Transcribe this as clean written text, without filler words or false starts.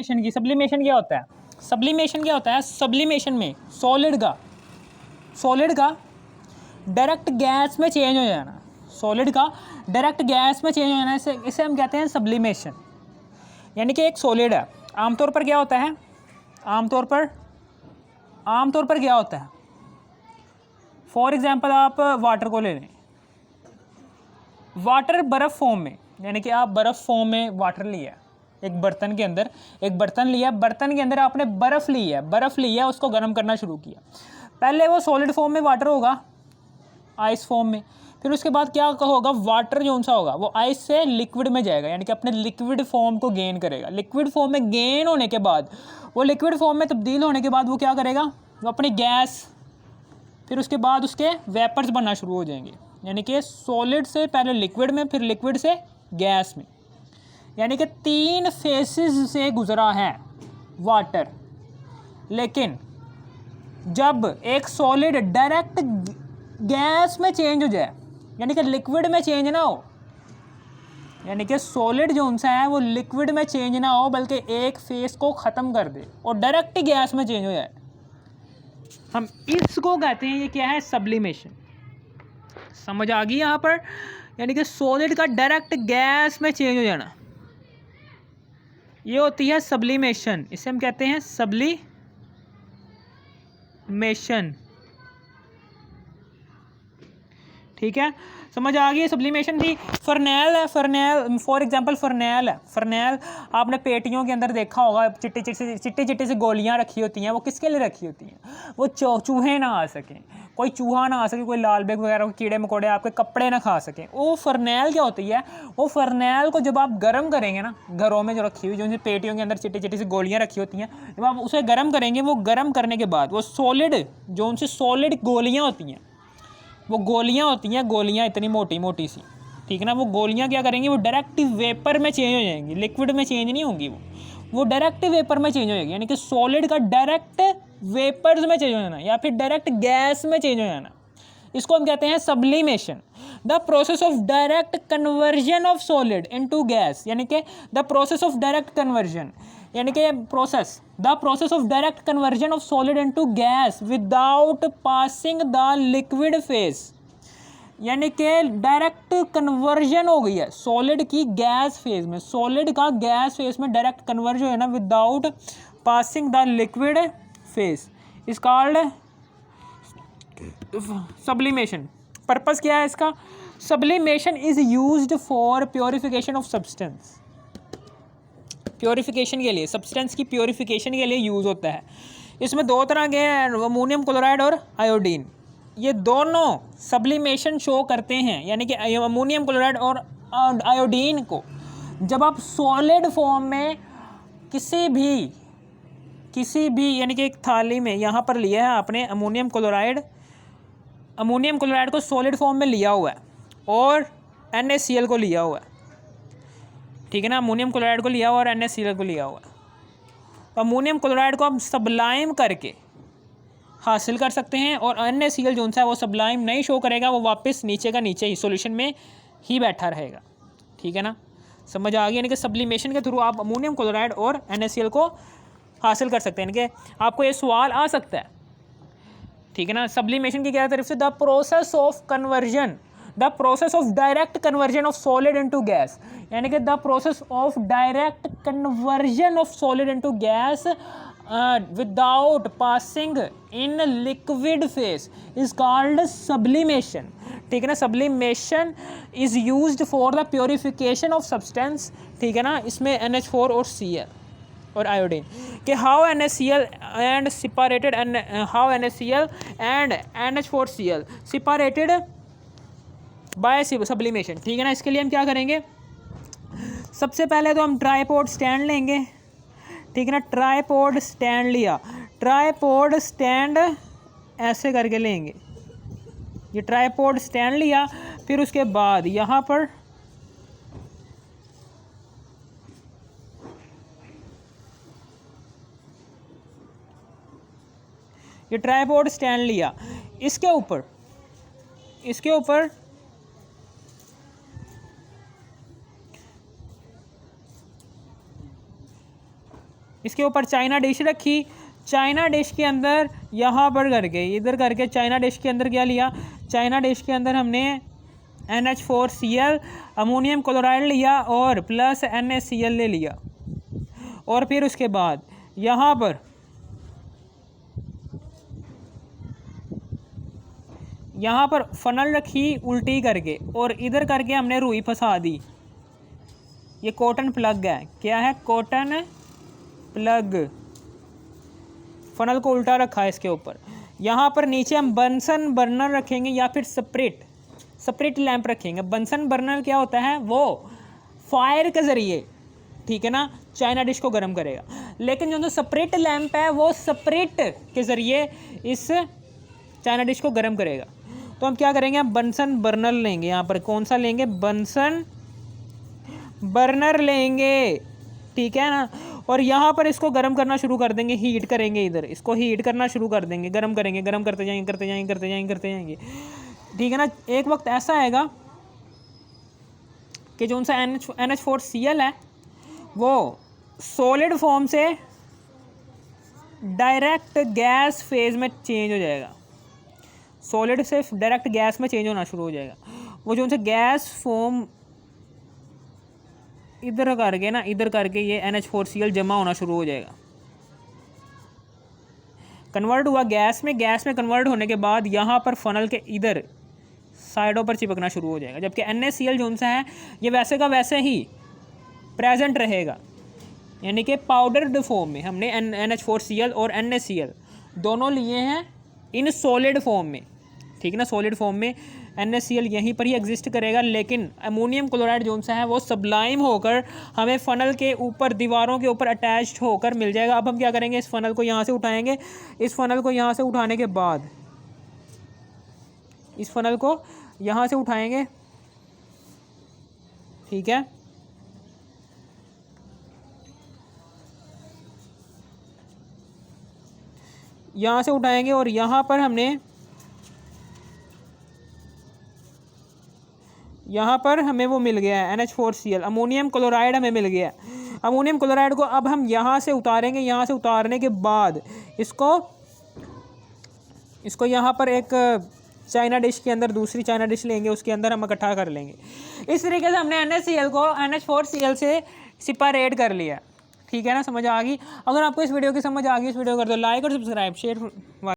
Sublimation क्या होता है? सब्लिमेशन में सॉलिड का डायरेक्ट गैस में चेंज हो जाना, इसे हम कहते हैं सब्लिमेशन। यानी कि एक सॉलिड है, आमतौर पर क्या होता है, फॉर एग्जांपल आप वाटर को ले लें, वाटर बर्फ़ फॉर्म में, यानी कि आप बर्फ़ फॉर्म में वाटर लिया, एक बर्तन के अंदर बर्तन के अंदर आपने बर्फ़ ली है, उसको गर्म करना शुरू किया। पहले वो सॉलिड फॉर्म में वाटर होगा, आइस फॉर्म में, फिर उसके बाद क्या होगा, वाटर जो सा होगा वो आइस से लिक्विड में जाएगा, यानी कि अपने लिक्विड फॉर्म को गेन करेगा। लिक्विड फॉर्म में गेन होने के बाद, वो लिक्विड फॉर्म में तब्दील होने के बाद वो क्या करेगा, वो अपनी गैस, फिर उसके बाद उसके वेपर्स बनना शुरू हो जाएंगे। यानी कि सॉलिड से पहले लिक्विड में, फिर लिक्विड से गैस में, यानी कि 3 फेसेस से गुजरा है वाटर। लेकिन जब एक सॉलिड डायरेक्ट गैस में चेंज हो जाए, यानी कि लिक्विड में चेंज ना हो, यानी कि सॉलिड जो उनसा है वो लिक्विड में चेंज ना हो, बल्कि एक फेस को ख़त्म कर दे और डायरेक्ट गैस में चेंज हो जाए, हम इसको कहते हैं, ये क्या है, सब्लिमेशन। समझ आ गई यहाँ पर? यानी कि सॉलिड का डायरेक्ट गैस में चेंज हो जाना, ये होती है सब्लिमेशन। इसे हम कहते हैं सब्लिमेशन। ठीक है, समझ आ गई? सब्लिमेशन थी। फर्नेल है, फॉर एग्जांपल फर्नेल आपने पेटियों के अंदर देखा होगा, चिट्टी सी गोलियां रखी होती हैं। वो किसके लिए रखी होती हैं? वो चूहे ना आ सकें, कोई चूहा ना आ सके, कोई लाल बेग वगैरह कीड़े मकोड़े आपके कपड़े ना खा सकें। वो फर्नेल क्या होती है, वो फर्नेल को जब आप गर्म करेंगे ना, घरों में जो रखी हुई, जो पेटियों के अंदर चिट्टी सी गोलियाँ रखी होती हैं, जब आप उसे गर्म करेंगे, वो गर्म करने के बाद वो सॉलिड, जो उनसे सॉलिड गोलियाँ होती हैं, वो गोलियाँ इतनी मोटी सी, ठीक है ना, वो गोलियाँ क्या करेंगी, वो डायरेक्ट वेपर में चेंज हो जाएंगी, लिक्विड में चेंज नहीं होंगी, वो डायरेक्ट वेपर में चेंज हो जाएगी। यानी कि सॉलिड का डायरेक्ट वेपर्स में चेंज हो जाना, या फिर डायरेक्ट गैस में चेंज हो जाना, इसको हम कहते हैं sublimation. The process of direct conversion of solid into gas, यानी कि the process of direct conversion, यानी कि the process of direct conversion of solid into gas without passing the liquid phase. यानी कि डायरेक्ट कन्वर्जन हो गई है solid की गैस फेज में, सॉलिड का गैस फेज में डायरेक्ट कन्वर्जन है ना, without passing the liquid phase, is called sublimation. Purpose क्या है इसका? Sublimation is used for purification of substance, purification के लिए, सब्सटेंस की प्योरिफिकेशन के लिए यूज़ होता है। इसमें 2 तरह के हैं, अमोनियम क्लोराइड और आयोडीन। ये दोनों सब्लिमेशन शो करते हैं, यानी कि अमोनियम क्लोराइड और आयोडीन को जब आप सॉलिड फॉर्म में किसी भी यानी कि एक थाली में यहाँ पर लिया है आपने अमोनियम क्लोराइड को सॉलिड फॉर्म में लिया हुआ है, और NaCl को लिया हुआ है, ठीक है ना, अमोनियम क्लोराइड को लिया हुआ और NaCl को लिया हुआ है। तो अमोनियम क्लोराइड को आप सब्लाइम करके हासिल कर सकते हैं, और NaCl जो सा है वो सब्लाइम नहीं शो करेगा, वो वापस नीचे का नीचे ही सॉल्यूशन में ही बैठा रहेगा, ठीक है ना, समझ आ गई? यानी कि सब्लिमेशन के थ्रू आप अमोनियम क्लोराइड और NaCl को हासिल कर सकते हैं। यानी कि आपको ये सवाल आ सकता है, ठीक है ना, सब्लिमेशन की क्या तरफ से, the process of direct conversion of solid into gas, यानी कि the process of direct conversion of solid into gas without passing in liquid phase is called sublimation, ठीक है ना। Sublimation is used for the purification of substance, ठीक है ना। इसमें NH4 और Cl और आयोडीन कि how NaCl and NH4Cl separated by sublimation, ठीक है ना। इसके लिए हम क्या करेंगे, सबसे पहले तो हम ट्राइपॉड स्टैंड लेंगे, ठीक है ना। ट्राइपॉड स्टैंड लिया, ट्राइपॉड स्टैंड ऐसे करके लेंगे, ये ट्राइपॉड स्टैंड लिया, फिर उसके बाद यहाँ पर ये ट्राइपॉड स्टैंड लिया, इसके ऊपर इसके ऊपर चाइना डिश रखी, चाइना डिश के अंदर यहाँ पर करके इधर करके चाइना डिश के अंदर क्या लिया, चाइना डिश के अंदर हमने NH4Cl अमोनियम क्लोराइड लिया और प्लस NaCl ले लिया। और फिर उसके बाद यहाँ पर फनल रखी उल्टी करके और इधर करके हमने रुई फंसा दी। ये कॉटन प्लग है, क्या है, कॉटन प्लग। फनल को उल्टा रखा है इसके ऊपर। यहाँ पर नीचे हम बंसन बर्नर रखेंगे या फिर स्प्रिट लैंप रखेंगे। बंसन बर्नर क्या होता है, वो फायर के ज़रिए, ठीक है ना, चाइना डिश को गर्म करेगा। लेकिन जो स्प्रिट लैंप है वो स्प्रिट के ज़रिए इस चाइना डिश को गर्म करेगा। तो हम क्या करेंगे, हम बंसन बर्नर लेंगे। यहाँ पर कौन सा लेंगे, बंसन बर्नर लेंगे, ठीक है ना। और यहाँ पर इसको गर्म करना शुरू कर देंगे, हीट करेंगे, इधर इसको हीट करना शुरू कर देंगे, गर्म करेंगे, गर्म करते जाएंगे, ठीक है ना। एक वक्त ऐसा आएगा कि जो उनसा NH4Cl है वो सॉलिड फॉर्म से डायरेक्ट गैस फेज में चेंज हो जाएगा, सॉलिड से डायरेक्ट गैस में चेंज होना शुरू हो जाएगा। वो जो उनसे गैस फॉर्म इधर करके ना, इधर करके ये NH4Cl जमा होना शुरू हो जाएगा, कन्वर्ट हुआ गैस में कन्वर्ट होने के बाद यहाँ पर फनल के इधर साइडों पर चिपकना शुरू हो जाएगा। जबकि NaCl जो सा है ये वैसे का वैसे ही प्रेजेंट रहेगा, यानी कि पाउडर्ड फॉर्म में। हमने NH4Cl और NaCl दोनों लिए हैं इन सॉलिड फॉर्म में, ठीक है ना। सॉलिड फॉर्म में NaCl यहीं पर ही एग्जिस्ट करेगा, लेकिन अमोनियम क्लोराइड जो सा है वो सब्लाइम होकर हमें फ़नल के ऊपर, दीवारों के ऊपर अटैच्ड होकर मिल जाएगा। अब हम क्या करेंगे, इस फ़नल को यहाँ से उठाएंगे। इस फ़नल को यहाँ से उठाने के बाद, इस फ़नल को यहाँ से उठाएंगे, ठीक है। यहाँ से उठाएंगे और यहाँ पर हमें वो मिल गया है NH4Cl, अमोनियम क्लोराइड हमें मिल गया है। अमोनियम क्लोराइड को अब हम यहाँ से उतारेंगे। यहाँ से उतारने के बाद इसको यहाँ पर एक चाइना डिश के अंदर, दूसरी चाइना डिश लेंगे, उसके अंदर हम इकट्ठा कर लेंगे। इस तरीके से हमने NaCl को NH4Cl से सेपरेट कर लिया, ठीक है ना। समझ आ गई। अगर आपको इस वीडियो की समझ आ गई, इस वीडियो को कर दो लाइक और सब्सक्राइब, शेयर।